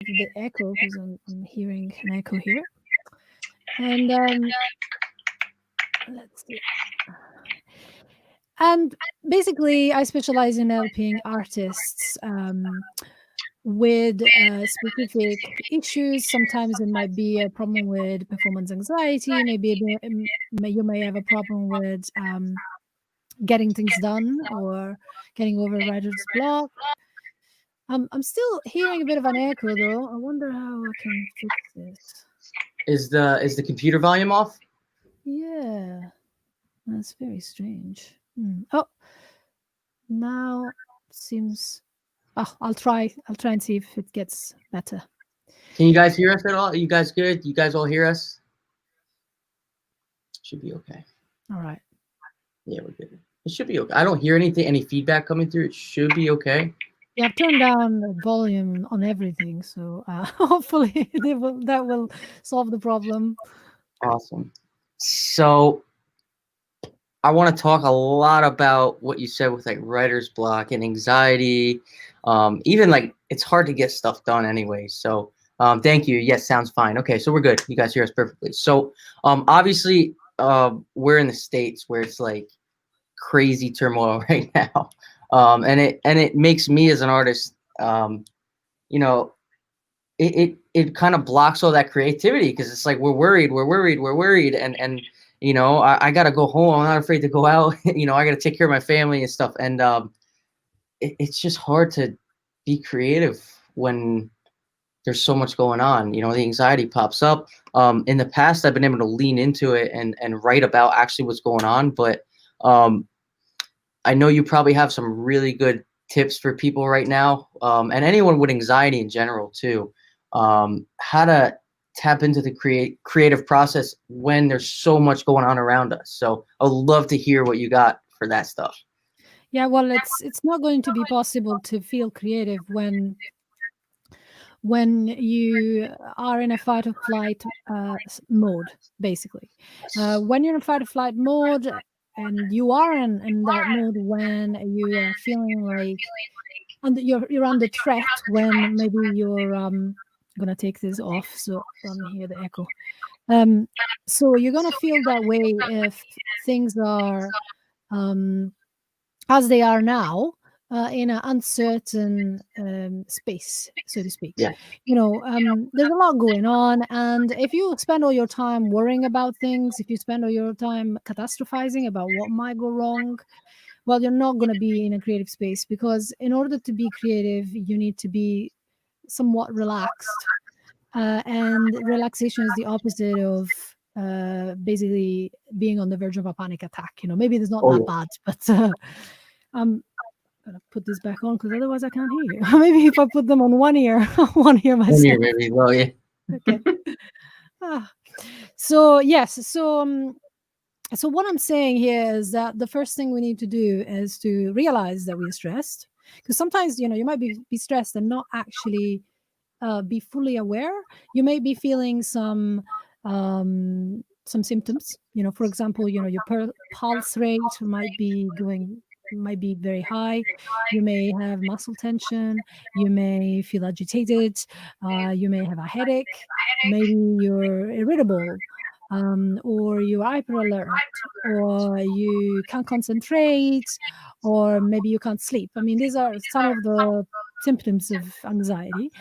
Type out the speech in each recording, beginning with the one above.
the echo because I'm hearing an echo here. And let's see. And basically, I specialize in helping artists with specific issues. Sometimes it might be a problem with performance anxiety. Maybe you may have a problem with getting things done or getting over writer's block. I'm still hearing a bit of an echo, though. I wonder how I can fix this. Is the computer volume off? Yeah, that's very strange. Oh, now seems. Oh, I'll try and see if it gets better. Can you guys hear us at all? Are you guys good? You guys all hear us? Should be okay. All right. Yeah, we're good. It should be okay. I don't hear anything, any feedback coming through. It should be okay. Yeah, I've turned down the volume on everything, so hopefully that will solve the problem. Awesome. So I want to talk a lot about what you said with like writer's block and anxiety. Even like it's hard to get stuff done anyway. So thank you. Yes, sounds fine. Okay, so we're good. You guys hear us perfectly. So obviously we're in the States where it's like crazy turmoil right now. And it makes me as an artist, you know, it kind of blocks all that creativity because it's like we're worried, and you know I got to go home. I'm not afraid to go out. You know, I got to take care of my family and stuff, and it's just hard to be creative when there's so much going on. You know, the anxiety pops up. In the past, I've been able to lean into it and write about actually what's going on, but I know you probably have some really good tips for people right now, and anyone with anxiety in general too. How to tap into the creative process when there's so much going on around us. So I'd love to hear what you got for that stuff. Yeah, well, it's not going to be possible to feel creative when you are in a fight or flight mode, basically. When you're in fight or flight mode, and you are in that mode when you are feeling like you're under threat, when maybe you're gonna take this off so I don't hear the echo. So you're gonna feel that way if things are as they are now, in an uncertain space, so to speak. Yeah. You know, there's a lot going on, and if you spend all your time worrying about things, if you spend all your time catastrophizing about what might go wrong, well, you're not going to be in a creative space, because in order to be creative, you need to be somewhat relaxed. And relaxation is the opposite of basically being on the verge of a panic attack. You know, maybe it's not Oh that yeah. bad, but I'm gonna put this back on because otherwise I can't hear you. Maybe if I put them on one ear, I won't hear One year, myself. maybe. Well, yeah. Okay. Ah. So yes, so what I'm saying here is that the first thing we need to do is to realize that we're stressed, because sometimes, you know, you might be stressed and not actually be fully aware. You may be feeling some symptoms. You know, for example, you know, your pulse rate might be very high. You may have muscle tension. You may feel agitated. You may have a headache. Maybe you're irritable, or you're hyper alert, or you can't concentrate, or maybe you can't sleep. I mean, these are some of the symptoms of anxiety.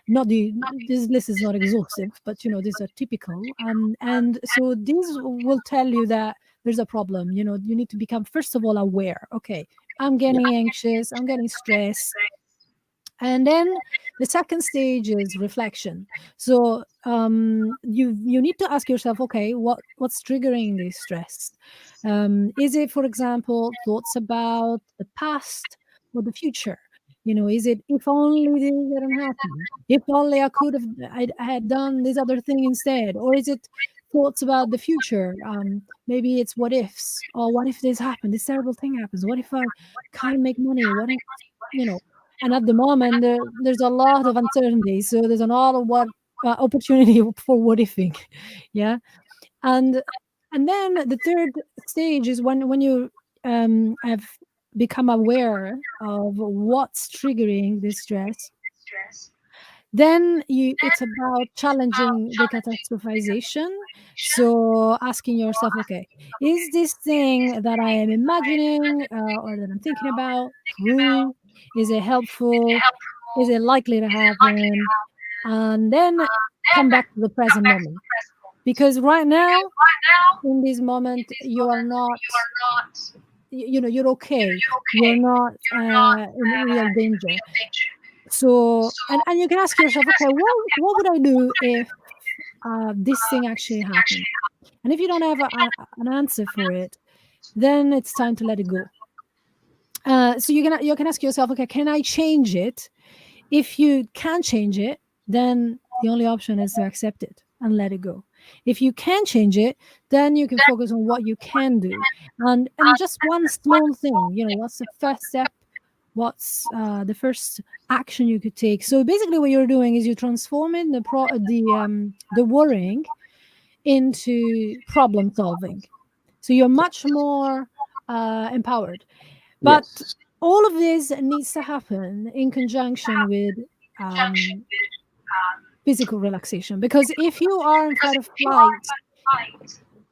Not the This list is not exhaustive, but you know, these are typical. And so these will tell you that there's a problem. You know, you need to become, first of all, aware. Okay, I'm Yeah. getting anxious, I'm getting stressed. And then the second stage is reflection. So you need to ask yourself, okay, what's triggering this stress? Is it, for example, thoughts about the past or the future? You know, is it, if only this hadn't happened, if only I had done this other thing instead? Or is it thoughts about the future? Maybe it's what ifs. Or what if this happened, this terrible thing happens? What if I can't make money? What if, you know? And at the moment, there's a lot of uncertainty, so there's an lot of what opportunity for what ifing. Yeah. and and then the third stage is when you have become aware of what's triggering this stress. Then it's about challenging the catastrophization. So asking yourself, okay, is this thing that I am imagining or that I'm thinking about true? Is it helpful? Is it likely to happen? And then come back to the present moment. Because right now, in this moment, you are not, you're okay. You're not in real danger. So, and you can ask yourself, okay, what would I do if this thing actually happened? And if you don't have an answer for it, then it's time to let it go. So you can ask yourself, okay, can I change it? If you can't change it, then the only option is to accept it and let it go. If you can change it, then you can focus on what you can do, and just one small thing. What's the first step? What's the first action you could take? So basically, what you're doing is you're transforming the worrying into problem solving. So you're much more empowered. But Yes. all of this needs to happen in conjunction with um, physical relaxation. Because if you are in fight or flight,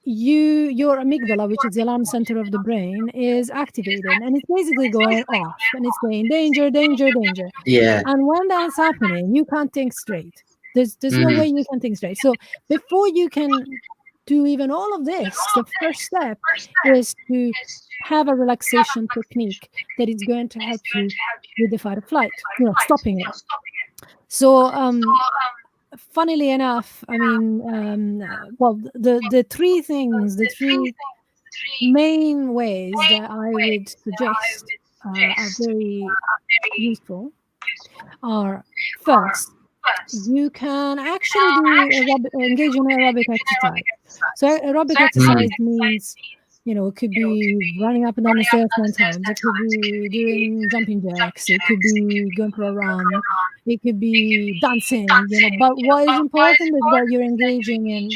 your amygdala, which is the alarm center of the brain, is activated and it's basically going off and it's saying danger, danger, danger. Yeah. And when that's happening, you can't think straight. There's no Hmm. way you can think straight. So before you can do even all of this, the first step is to have a relaxation technique that is going to help you with the fight or flight, stopping it. So funnily enough, I mean, well, the three main ways that I would suggest are very useful are: first, you can actually do engage in aerobic exercise. So aerobic exercise means, it could be running up and down the stairs 10 times. It could be doing jumping jacks. It could be going for a run. It could be dancing, But what is important is that you're engaging in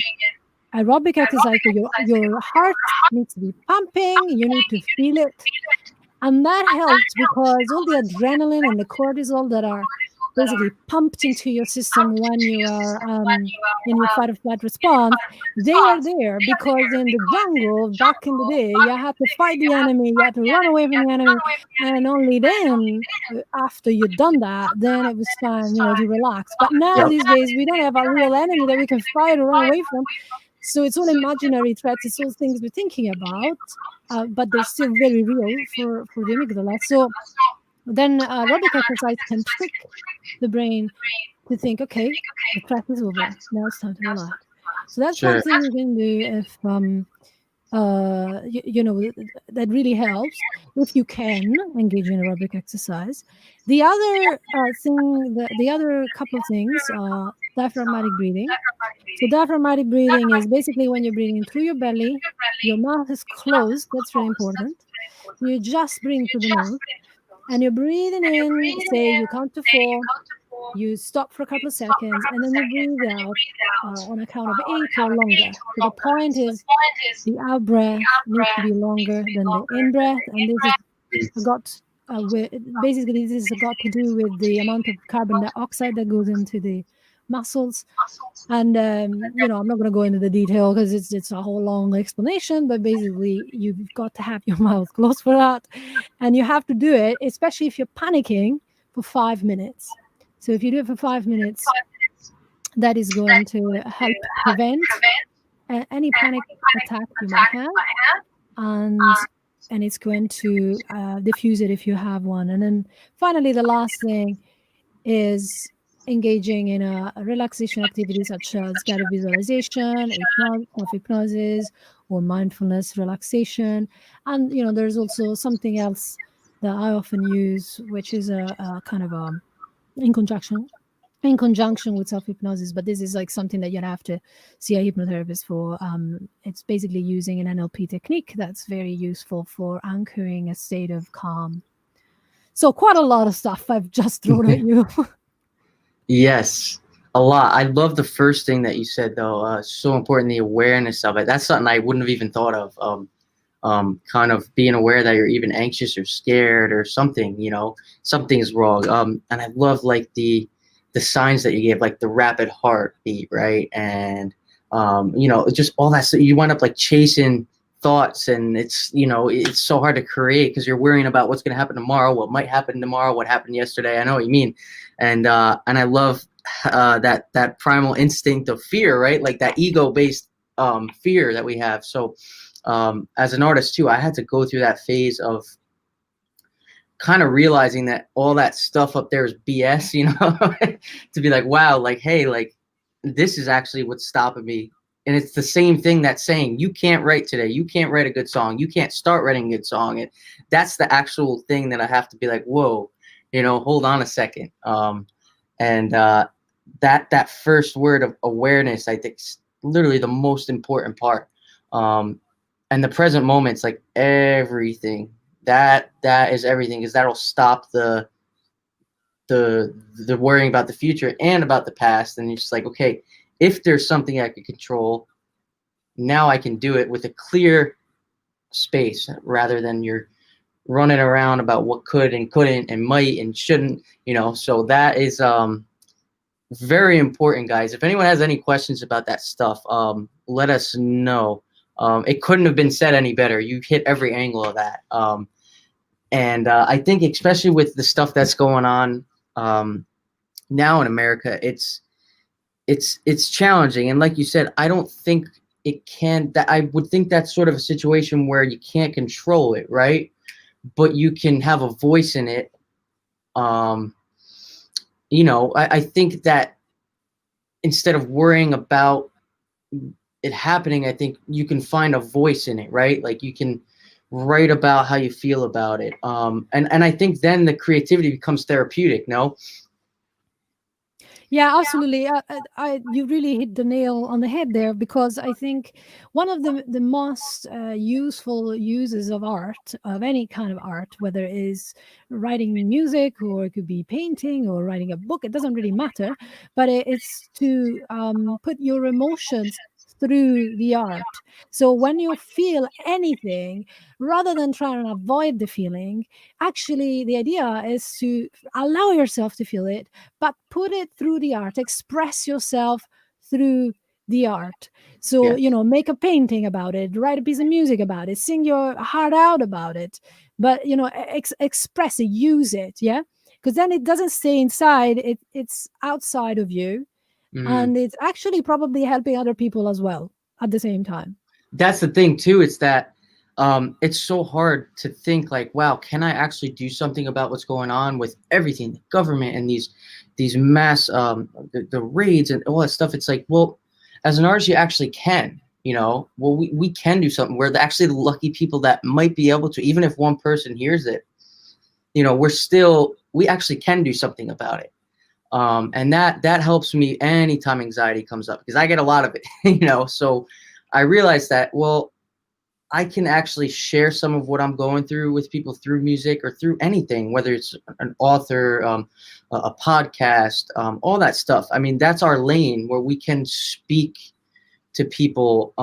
aerobic exercise. So your heart needs to be pumping. You need to feel it. And that helps because all the adrenaline and the cortisol that are basically pumped into your system when you are in your fight or flight response, they are there because in the jungle back in the day, you had to fight the enemy, you had to run away from the enemy, and only then, after you'd done that, then it was time, to relax. But now Yep. these days, we don't have a real enemy that we can fight or run away from. So it's all imaginary threats. It's all things we're thinking about, but they're still very real for the amygdala. So then aerobic exercise can trick the brain to think, okay, the threat is over. Now it's time to relax. So that's one Sure. thing you can do if that really helps if you can engage in aerobic exercise. The other the other couple of things are diaphragmatic breathing. So diaphragmatic breathing is basically when you're breathing through your belly, your mouth is closed. That's very important. You just breathe through the mouth and you're breathing in, say you count to 4, you stop for a couple of seconds, and then you breathe out on a count of 8 or longer. So the point is the out breath needs to be longer than the in breath, and this is got basically this has got to do with the amount of carbon dioxide that goes into the muscles. And I'm not going to go into the detail because it's a whole long explanation, but basically you've got to have your mouth closed for that, and you have to do it, especially if you're panicking, for 5 minutes. So if you do it for 5 minutes, that is going to help prevent any panic attack you might have, and it's going to diffuse it if you have one. And then finally, the last thing is engaging in a relaxation activity such as guided visualization, self-hypnosis, or mindfulness relaxation. And there's also something else that I often use, which is a kind of in conjunction with self-hypnosis, but this is like something that you'd have to see a hypnotherapist for. It's basically using an NLP technique that's very useful for anchoring a state of calm. So quite a lot of stuff I've just thrown at you. Yes, a lot. I love the first thing that you said, though. So important, the awareness of it. That's something I wouldn't have even thought of. Kind of being aware that you're even anxious or scared or something. Something's wrong. And I love like the signs that you gave, like the rapid heartbeat, right? And you know, just all that. So you wind up like chasing thoughts, and it's so hard to create because you're worrying about what's going to happen tomorrow, what might happen tomorrow, what happened yesterday. I know what you mean, and I love that primal instinct of fear, right? Like that ego based fear that we have. So as an artist too, I had to go through that phase of kind of realizing that all that stuff up there is BS, you know, to be like, wow, like, hey, like this is actually what's stopping me. And it's the same thing that's saying you can't write today. You can't write a good song. You can't start writing a good song. And that's the actual thing that I have to be like, whoa, you know, hold on a second. And that first word of awareness, I think, is literally the most important part. And the present moment's like everything. That is everything, because that'll stop the worrying about the future and about the past. And you're just like, okay, if there's something I can control, now I can do it with a clear space rather than you're running around about what could and couldn't and might and shouldn't, you know. So that is very important, guys. If anyone has any questions about that stuff, let us know. It couldn't have been said any better. You hit every angle of that. And I think especially with the stuff that's going on now in America, it's challenging. And like you said, I don't think it can. That I would think that's sort of a situation where you can't control it, right? But you can have a voice in it. You know, I think that instead of worrying about it happening, I think you can find a voice in it, right? Like you can write about how you feel about it. And I think then the creativity becomes therapeutic, no? Yeah, absolutely. You really hit the nail on the head there, because I think one of the most useful uses of art, of any kind of art, whether it is writing music or it could be painting or writing a book, it doesn't really matter, but it's to put your emotions through the art. So when you feel anything, rather than trying to avoid the feeling, actually the idea is to allow yourself to feel it, but put it through the art, express yourself through the art. So, Yes. make a painting about it, write a piece of music about it, sing your heart out about it, but, express it, use it. Yeah. Because then it doesn't stay inside, it's outside of you. Mm. And it's actually probably helping other people as well at the same time. That's the thing too. It's that it's so hard to think like, wow, can I actually do something about what's going on with everything, the government and these mass the raids and all that stuff. It's like, well, as an artist, you actually can. You know, well, we can do something. We're actually the lucky people that might be able to, even if one person hears it, you know, we actually can do something about it. And that helps me anytime anxiety comes up, because I get a lot of it, you know. So I realized that, well, I can actually share some of what I'm going through with people through music or through anything, whether it's an author, a podcast, all that stuff. I mean, that's our lane where we can speak to people,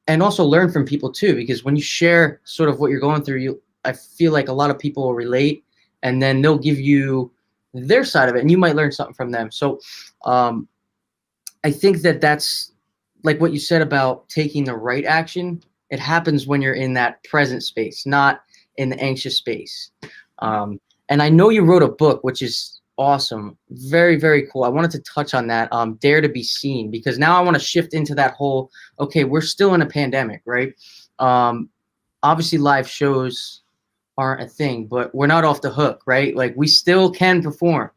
and also learn from people too, because when you share sort of what you're going through, I feel like a lot of people will relate, and then they'll give you their side of it, and you might learn something from them. So I think that's like what you said about taking the right action. It happens when you're in that present space, not in the anxious space. And I know you wrote a book, which is awesome. Very, very cool. I wanted to touch on that, Dare to Be Seen, because now I want to shift into that whole, okay, we're still in a pandemic, right? Obviously live shows aren't a thing, but we're not off the hook, right? Like we still can perform.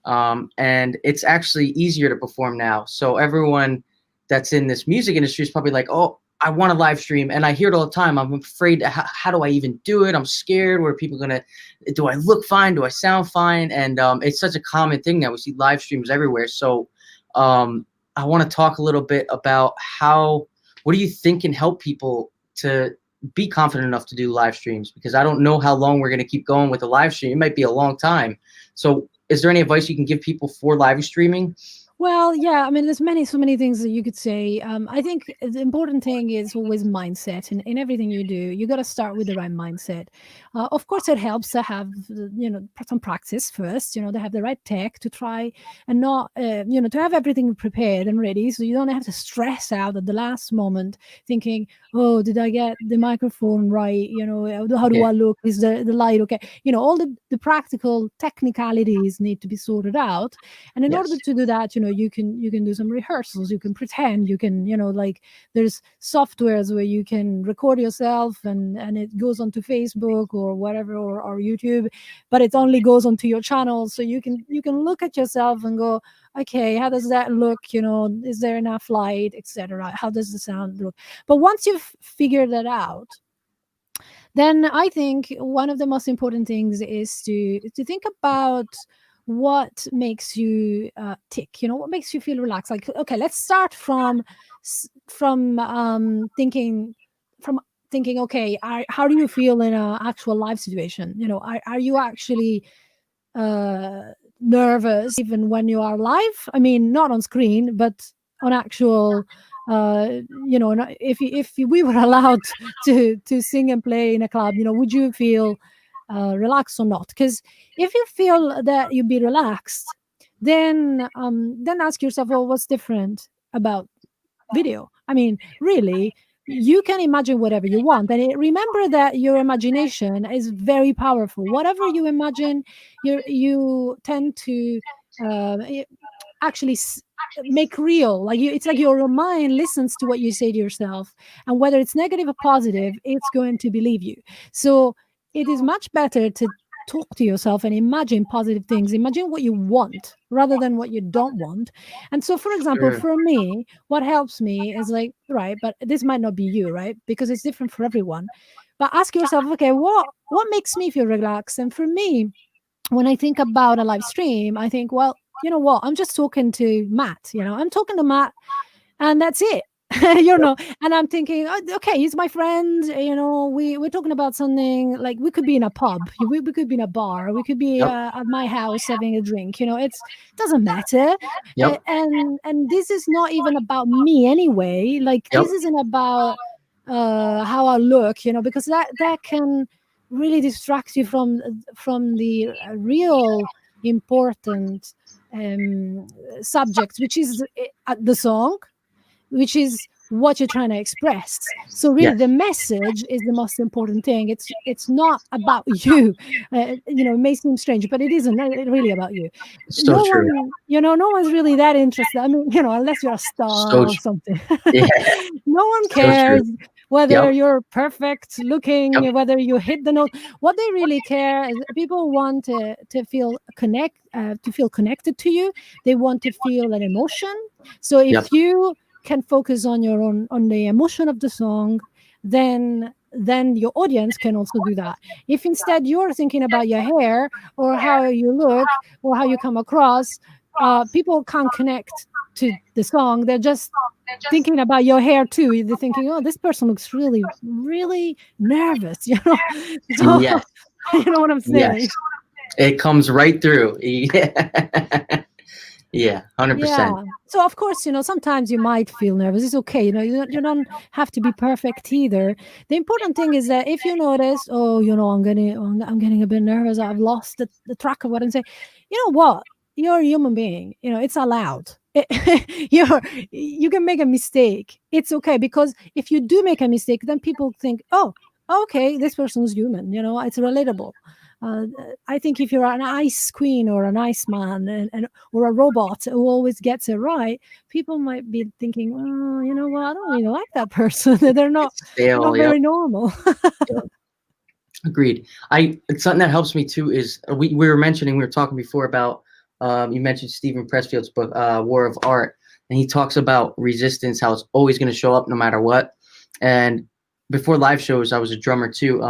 And it's actually easier to perform now. So everyone that's in this music industry is probably like, oh, I want to live stream. And I hear it all the time. I'm afraid, how do I even do it? I'm scared. What are people going to, do I look fine? Do I sound fine? And it's such a common thing now. We see live streams everywhere. So I want to talk a little bit about what do you think can help people to be confident enough to do live streams? Because I don't know how long we're going to keep going with the live stream. It might be a long time. So is there any advice you can give people for live streaming? Well, yeah, I mean, there's so many things that you could say. I think the important thing is always mindset in everything you do. You got to start with the right mindset. Of course, it helps to have, some practice first, to have the right tech to try and not, to have everything prepared and ready so you don't have to stress out at the last moment thinking, oh, did I get the microphone right? How do Yeah. I look? Is the light okay? All the practical technicalities need to be sorted out, and in order Yes. to do that, you can do some rehearsals, you can pretend, you can, like there's softwares where you can record yourself and it goes onto Facebook or whatever, or YouTube, but it only goes onto your channel, so you can look at yourself and go, okay, how does that look? Is there enough light, etc.? How does the sound look? But once you've figured that out, then I think one of the most important things is to think about what makes you tick. What makes you feel relaxed. Like, okay, let's start thinking from thinking. Okay, how do you feel in a actual life situation? Are you actually uh, nervous even when you are live? I mean, not on screen, but on actual. If we were allowed to sing and play in a club, would you feel relaxed or not? Because if you feel that you'd be relaxed, then ask yourself, well, what's different about video? I mean, really, you can imagine whatever you want, and remember that your imagination is very powerful. Whatever you imagine, you tend to uh, i- actually make real. Like it's like your mind listens to what you say to yourself, and whether it's negative or positive, it's going to believe you. So it is much better to talk to yourself and imagine positive things. Imagine what you want rather than what you don't want. And so, for example, Sure. for me, what helps me is like, right, but this might not be you, right? Because it's different for everyone. But ask yourself, okay, what makes me feel relaxed? And for me, when I think about a live stream, I think, well, you know what? I'm just talking to Matt. I'm talking to Matt, and that's it. Yep. And I'm thinking, oh, okay, he's my friend. We're talking about something, like we could be in a pub, we could be in a bar, we could be Yep. at my house having a drink. It doesn't matter. Yep. And this is not even about me anyway. Like, Yep. this isn't about how I look, because that can really distract you from the real important subject, which is the song, which is what you're trying to express. So really, Yes. the message is the most important thing. It's not about you. It may seem strange, but it isn't really about you. So true. No one's really that interested. I mean, unless you're a So star or true. something. Yeah. No one So true. cares whether Yep. you're perfect Yep. looking, whether you hit the note. What they really care is people want to feel connected to you. They want to feel an emotion. So Yep. if you can focus on the emotion of the song, then your audience can also do that. If instead you're thinking about your hair or how you look or how you come across, people can't connect to the song. They're just thinking about your hair too. They're thinking, oh, this person looks really, really nervous. So Yes. you know what I'm Yes. saying? It comes right through. Yeah. Yeah. 100%. Yeah. So of course, sometimes you might feel nervous. It's okay. You don't have to be perfect either. The important thing is that if you notice, oh, I'm getting a bit nervous. I've lost the track of what I'm saying. You know what? You're a human being. It's allowed. You can make a mistake. It's okay, because if you do make a mistake, then people think, oh, okay, this person's human. It's relatable. I think if you're an ice queen or an ice man, or a robot who always gets it right, people might be thinking, oh, you know what? I don't really like that person. It's They're stale. not Yep. very normal. Yep. Agreed. It's something that helps me too is we were mentioning, we were talking before about you mentioned Stephen Pressfield's book, War of Art, and he talks about resistance, how it's always going to show up no matter what. And before live shows, I was a drummer too.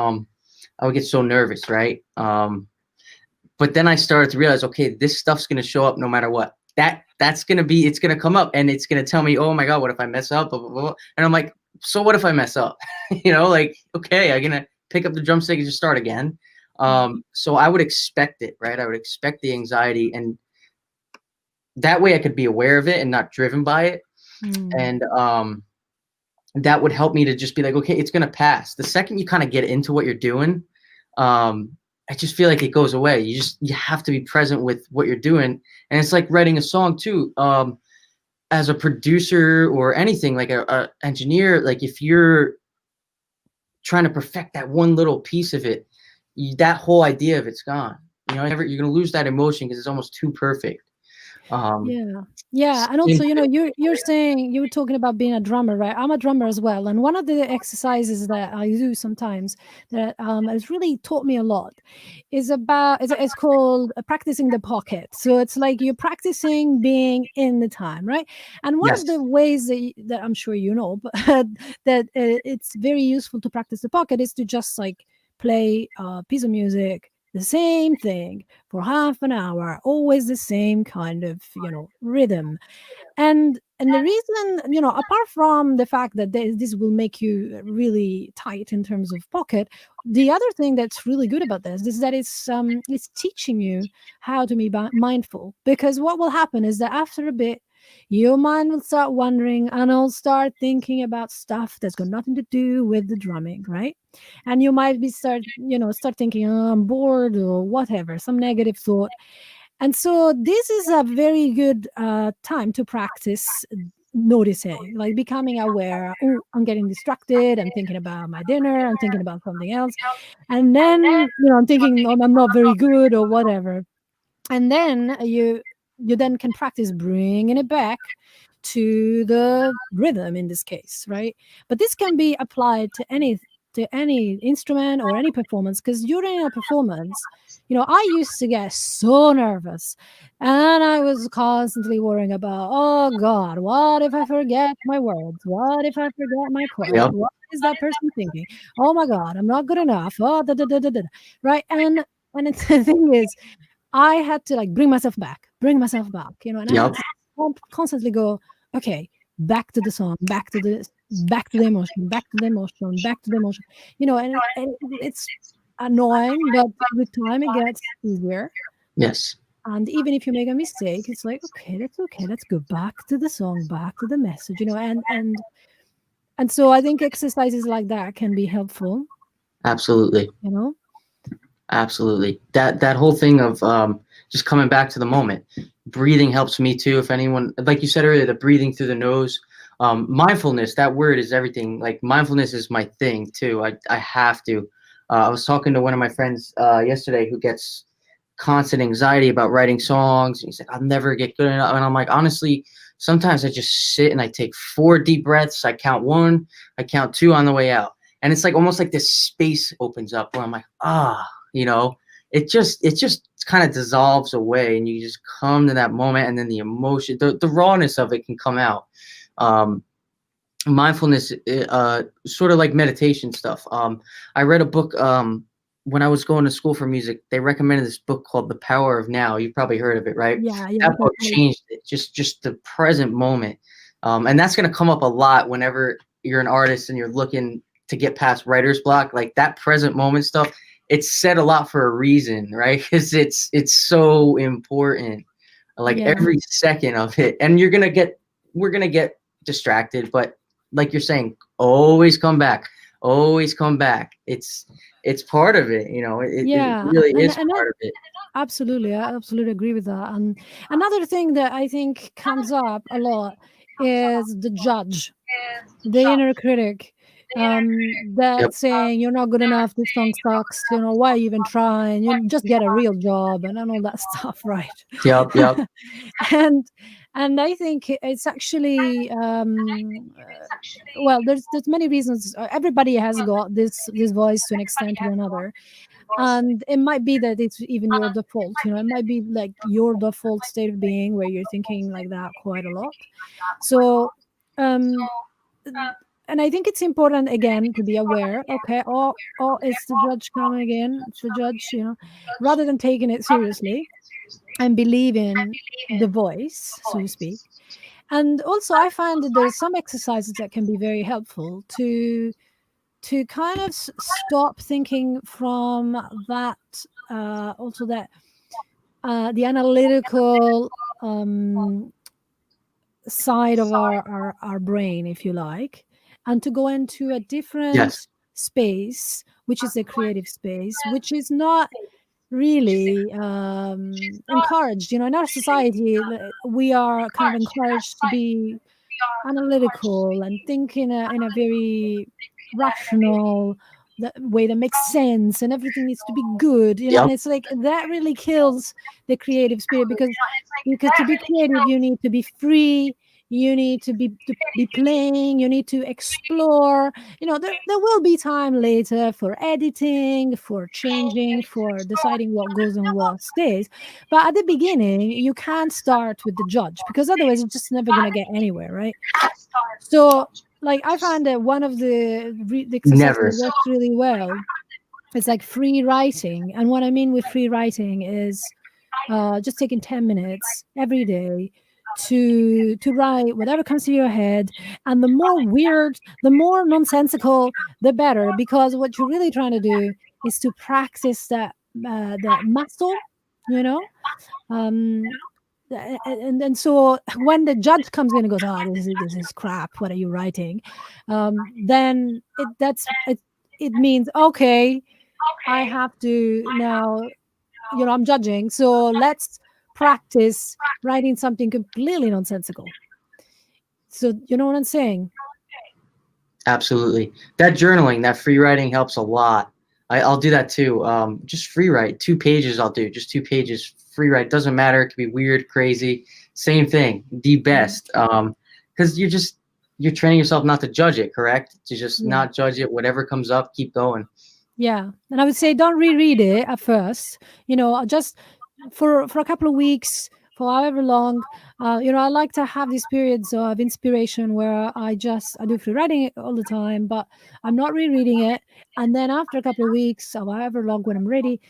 I would get so nervous, right? But then I started to realize, okay, this stuff's going to show up no matter what. That's going to be, it's going to come up and it's going to tell me, oh my God, what if I mess up? Blah, blah, blah. And I'm like, so what if I mess up? Like, okay, I'm going to pick up the drumstick and just start again. Mhm. So I would expect it, right? I would expect the anxiety. And that way I could be aware of it and not driven by it. Mm. And that would help me to just be like, okay, it's gonna pass. The second you kind of get into what you're doing, um, I just feel like it goes away. You have to be present with what you're doing, and it's like writing a song too. As a producer or anything, like a engineer, like if you're trying to perfect that one little piece of it, that whole idea of it's gone. You're gonna lose that emotion because it's almost too perfect. Um, Yeah. Yeah, and also, you're saying you were talking about being a drummer, right? I'm a drummer as well, and one of the exercises that I do sometimes that has really taught me a lot is about it's called practicing the pocket. So it's like you're practicing being in the time, right? And one of yes. the ways that I'm sure you know, but that it's very useful to practice the pocket is to just like play a piece of music, the same thing for half an hour, always the same kind of, rhythm. And the reason, apart from the fact that this will make you really tight in terms of pocket, the other thing that's really good about this is that it's teaching you how to be mindful. Because what will happen is that after a bit, your mind will start wandering and it'll start thinking about stuff that's got nothing to do with the drumming, right? And you might be start thinking, oh, I'm bored or whatever, some negative thought. And so this is a very good time to practice noticing, like becoming aware. Oh, I'm getting distracted. I'm thinking about my dinner. I'm thinking about something else. And then, I'm thinking, oh, I'm not very good or whatever. And then you then can practice bringing it back to the rhythm in this case, right? But this can be applied to any instrument or any performance, because during a performance, I used to get so nervous, and I was constantly worrying about, oh god, what if I forget my words, what if I forget my chord, Yep. what is that person thinking, oh my god, I'm not good enough, oh da, da, da, da, da. Right? And it's, the thing is, I had to like bring myself back, and I had Yep. to constantly go, okay, back to the song, back to the emotion, back to the emotion, back to the emotion, and it's annoying, but with time it gets easier. Yes. And even if you make a mistake, it's like, okay, that's okay. Let's go back to the song, back to the message, and so I think exercises like that can be helpful, Absolutely. you know? Absolutely. That whole thing of just coming back to the moment. Breathing helps me too. If anyone, like you said earlier, the breathing through the nose. Mindfulness, that word is everything. Like mindfulness is my thing too. I have to. I was talking to one of my friends yesterday who gets constant anxiety about writing songs. He's like, I'll never get good enough. And I'm like, honestly, sometimes I just sit and I take 4 deep breaths. I count 1, I count 2 on the way out. And it's like almost like this space opens up where I'm like, you know, it just kind of dissolves away and you just come to that moment, and then the emotion, the rawness of it can come out. Um, Mindfulness, sort of like meditation stuff. I read a book when I was going to school for music. They recommended this book called The Power of Now. You've probably heard of it, right? Yeah, yeah, That book totally. changed it. Just the present moment. And that's going to come up a lot whenever you're an artist and you're looking to get past writer's block. Like that present moment stuff, it's said a lot for a reason, right? Because it's so important. Like Yeah. every second of it, and we're gonna get distracted, but like you're saying, always come back, always come back. It's part of it, it Yeah, really and is and that part of it. absolutely, I absolutely agree with that. And another thing that I think comes up a lot is the judge, the inner critic, Yep. that's saying you're not good enough, this song sucks, why you even trying? You just get a real job and all that stuff, right? Yep. Yep. and and I think it's actually well, there's many reasons. Everybody has got this voice to an extent or another, and it might be that it's even your default, it might be like your default state of being where you're thinking like that quite a lot. So um and I think it's important again to be aware, okay, oh, it's the judge coming again, it's the judge, rather than taking it seriously and believing the voice, so to speak. And also I find that there's some exercises that can be very helpful to kind of stop thinking from that, also that the analytical um, side of our brain, if you like, and to go into a Yes. different space, which is a creative space, which is not really encouraged. In our society, we are kind of encouraged to be analytical and think in a very rational way that makes sense, and everything needs to be good, and Yep. it's like that really kills the creative spirit, because to be creative you need to be free, you need to be playing, you need to explore. There will be time later for editing, for changing, for deciding what goes and what stays, but at the beginning you can't start with the judge, because otherwise you're just never going to get anywhere, right? So, like, I find that one of the exercises that Never. works really well is like free writing. And what I mean with free writing is just taking 10 minutes every day to write whatever comes to your head, and the more weird, the more nonsensical, the better, because what you're really trying to do is to practice that muscle, you know um and so when the judge comes in and goes, "Oh, this is crap. What are you writing?" Then it means, okay, I have to now, I'm judging. So let's practice writing something completely nonsensical. So you know what I'm saying? Absolutely. That journaling, that free writing helps a lot. I'll do that too. Just free write 2 pages. I'll do just 2 pages free write. Doesn't matter. It could be weird, crazy. Same thing. The Yeah, best. Because you're training yourself not to judge it. Correct. To just yeah. not judge it. Whatever comes up, keep going. Yeah, and I would say don't reread it at first. Just for a couple of weeks, for however long. I like to have these periods of inspiration where I do free writing all the time, but I'm not rereading it. And then after a couple of weeks, or however long, when I'm ready,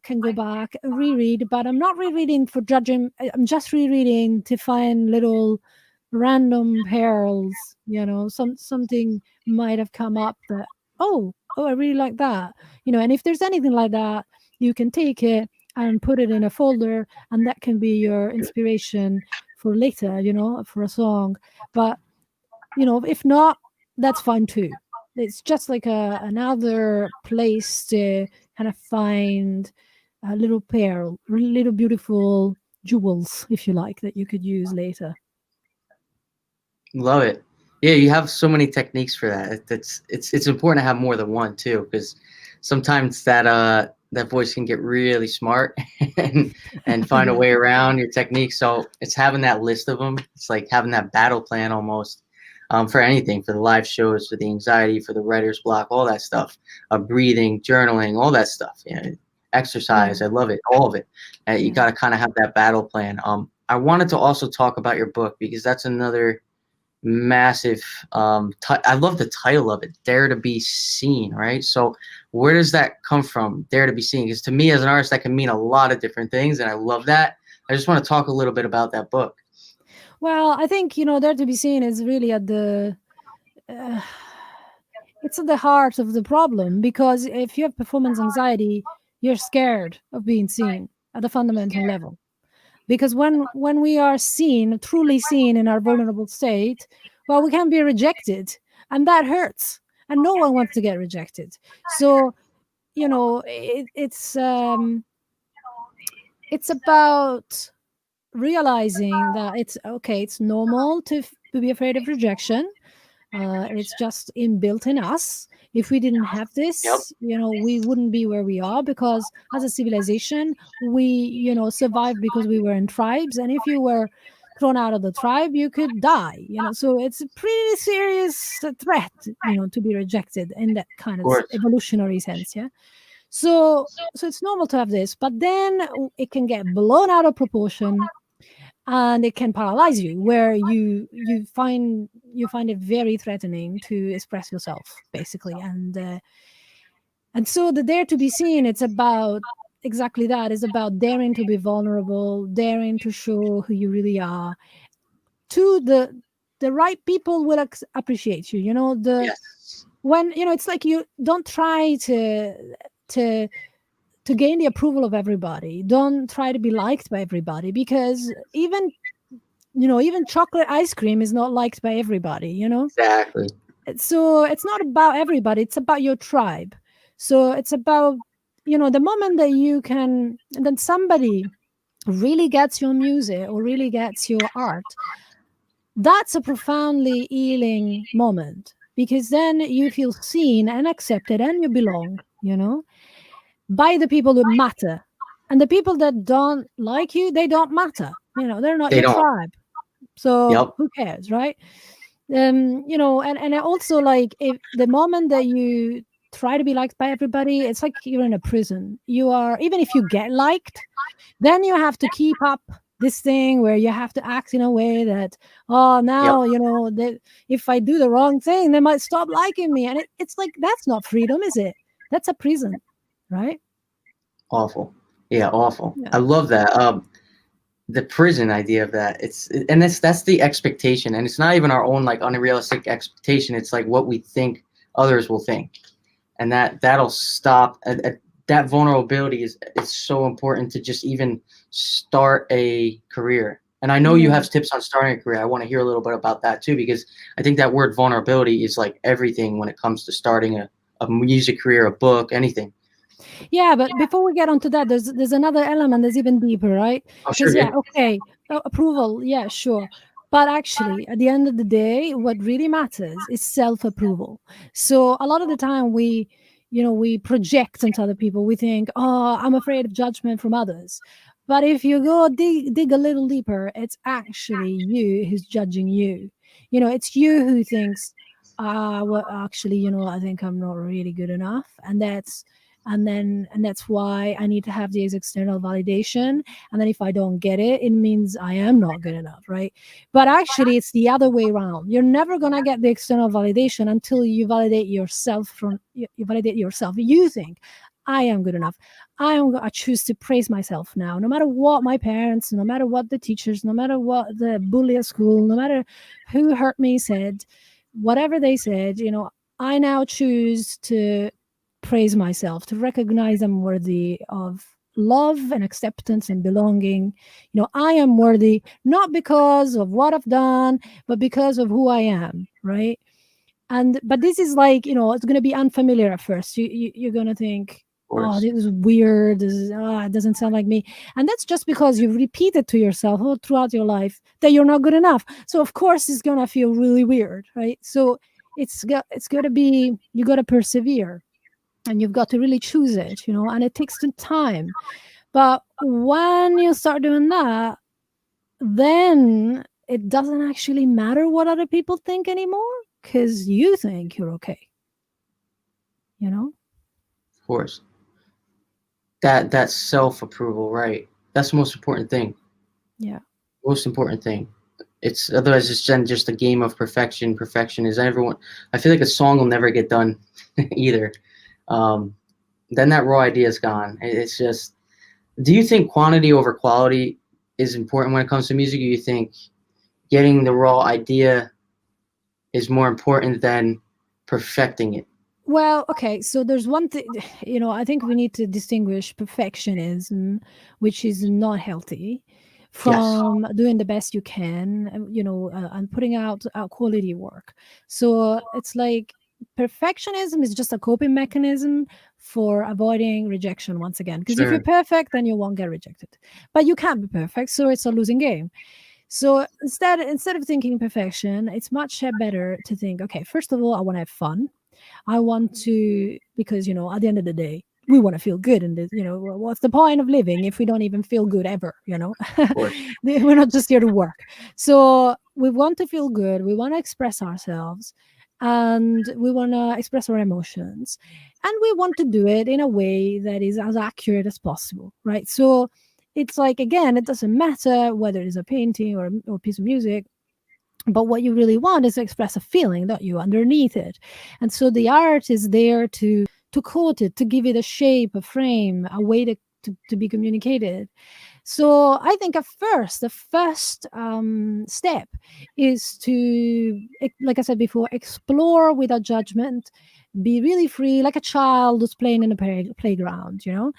can go back and reread. But I'm not rereading for judging. I'm just rereading to find little random pearls. Something might have come up that, oh, I really like that. And if there's anything like that, you can take it and put it in a folder, and that can be your inspiration for later, for a song. But, if not, that's fine too. It's just like another place to kind of find a little pearl, little beautiful jewels, if you like, that you could use later. Love it. Yeah, you have so many techniques for that. It's important to have more than one too, because sometimes that voice can get really smart and find a Yeah. way around your technique. So it's having that list of them. It's like having that battle plan almost, for anything, for the live shows, for the anxiety, for the writer's block, all that stuff. Breathing, journaling, all that stuff. Yeah, Yeah. exercise. I love it, all of it. You Yeah. got to kind of have that battle plan. I wanted to also talk about your book because that's another massive I love the title of it, Dare to Be Seen, right? So where does that come from, Dare to Be Seen? Because to me as an artist that can mean a lot of different things, and I love that. I just want to talk a little bit about that book. Well, I think, There to Be Seen is really uh, it's at the heart of the problem, because if you have performance anxiety, you're scared of being seen at a fundamental level. Because when we are seen, truly seen in our vulnerable state, well, we can be rejected, and that hurts. And no one wants to get rejected. So, it's about realizing that it's okay, it's normal to be afraid of rejection. It's just inbuilt in us. If we didn't have Yep, this, we wouldn't be where we are, because as a civilization, we, survived because we were in tribes. And if you were thrown out of the tribe, you could die, So it's a pretty serious threat, to be rejected in that kind of of course. evolutionary sense. Yeah. So it's normal to have this, but then it can get blown out of proportion, and it can paralyze you, where you find it very threatening to express yourself, basically. And so the Dare to Be Seen, it's about exactly that. It's about daring to be vulnerable, daring to show who you really are to the right people will appreciate you. Yes. When it's like, you don't try to to gain the approval of everybody. Don't try to be liked by everybody, because even chocolate ice cream is not liked by everybody. Exactly. So it's not about everybody, it's about your tribe. So it's about, the moment that you can, then somebody really gets your music or really gets your art, that's a profoundly healing moment, because then you feel seen and accepted and you belong, by the people that matter. And the people that don't like you, they don't matter. They're not They your don't. tribe. So Yep. who cares, right? And also, like, if the moment that you try to be liked by everybody, it's like you're in a prison. You are, even if you get liked, then you have to keep up this thing where you have to act in a way that, oh, Yep. now, that if I do the wrong thing, they might stop liking me. And it's like, that's not freedom, is it? That's a prison, right? Awful. Yeah, awful. Yeah. I love that. The prison idea of that. And that's the expectation, and it's not even our own like unrealistic expectation. It's like what we think others will think, and that'll stop. That vulnerability is so important to just even start a career. And I know you Yeah. have tips on starting a career. I want to hear a little bit about that too, because I think that word vulnerability is like everything when it comes to starting a music career, a book, anything. Yeah, but before we get onto that, there's another element that's even deeper, right? Oh, sure, Because, yeah, yeah, okay, approval, yeah, sure. But actually, at the end of the day, what really matters is self-approval. So a lot of the time we project onto other people. We think, oh, I'm afraid of judgment from others. But if you go dig a little deeper, it's actually you who's judging you. It's you who thinks, well, actually, I think I'm not really good enough. And that's why I need to have these external validation. And then if I don't get it, it means I am not good enough, right? But actually, it's the other way around. You're never going to get the external validation until you validate yourself. You validate yourself. You think, I am good enough. I choose to praise myself now, no matter what my parents, no matter what the teachers, no matter what the bully at school, no matter who hurt me said, whatever they said, I now choose to praise myself, to recognize I'm worthy of love and acceptance and belonging. I am worthy not because of what I've done, but because of who I am, right? But this is like, it's going to be unfamiliar at first. You're going to think, of oh, course, this is weird. It doesn't sound like me. And that's just because you've repeated to yourself all throughout your life that you're not good enough. So of course it's going to feel really weird, right? So it's got to be, you got to persevere, and you've got to really choose it, and it takes some time. But when you start doing that, then it doesn't actually matter what other people think anymore, because you think you're okay, you know? of course. That self approval, right? That's the most important thing. Yeah. Most important thing. It's otherwise it's then just a game of perfection. Perfection is everyone. I feel like a song will never get done either. Um, then that raw idea is gone. It's just. Do you think quantity over quality is important when it comes to music? Or you think getting the raw idea is more important than perfecting it? Well, okay, so there's one thing, I think we need to distinguish perfectionism, which is not healthy, Yes, from doing the best you can, and putting out quality work. So it's like perfectionism is just a coping mechanism for avoiding rejection once again. Because if you're sure. perfect, then you won't get rejected. But you can't be perfect, so it's a losing game. So instead of thinking perfection, it's much better to think, okay, first of all, I want to have fun. I want to, because, at the end of the day, we want to feel good. And, what's the point of living if we don't even feel good ever, Of course, We're not just here to work. So we want to feel good. We want to express ourselves, and we want to express our emotions. And we want to do it in a way that is as accurate as possible, right? So it's like, again, it doesn't matter whether it's a painting or a piece of music, but what you really want is to express a feeling, don't you, underneath it. And so the art is there to coat it, to give it a shape, a frame, a way to be communicated. So I think at first, the first step is to, like I said before, explore without judgment, be really free, like a child who's playing in a playground. You're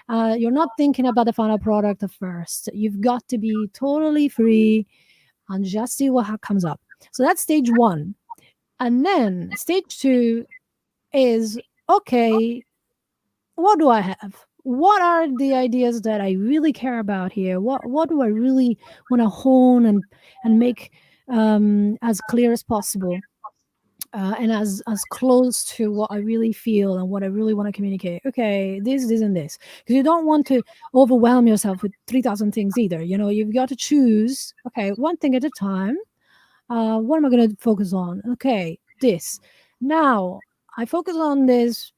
not thinking about the final product at first. You've got to be totally free and just see what comes up. So that's stage one. And then stage two is, okay, what do I have? What are the ideas that I really care about here? What do I really want to hone and make as clear as possible, and as close to what I really feel and what I really want to communicate? Okay, this, and this, because you don't want to overwhelm yourself with 3,000 things either. You've got to choose. Okay, one thing at a time. What am I going to focus on? Okay, this. Now I focus on this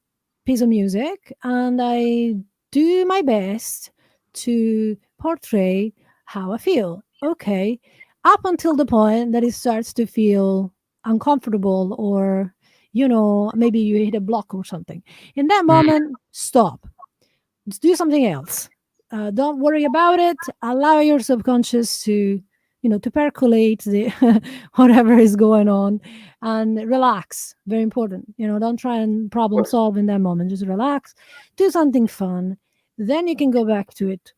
piece of music and I do my best to portray how I feel. Okay, up until the point that it starts to feel uncomfortable, or maybe you hit a block or something. In that Mm, moment, stop. Just do something else. Don't worry about it. Allow your subconscious to percolate the whatever is going on, and relax. Very important. Don't try and of problem course. solve in that moment. Just relax. Do something fun. Then you can go back to it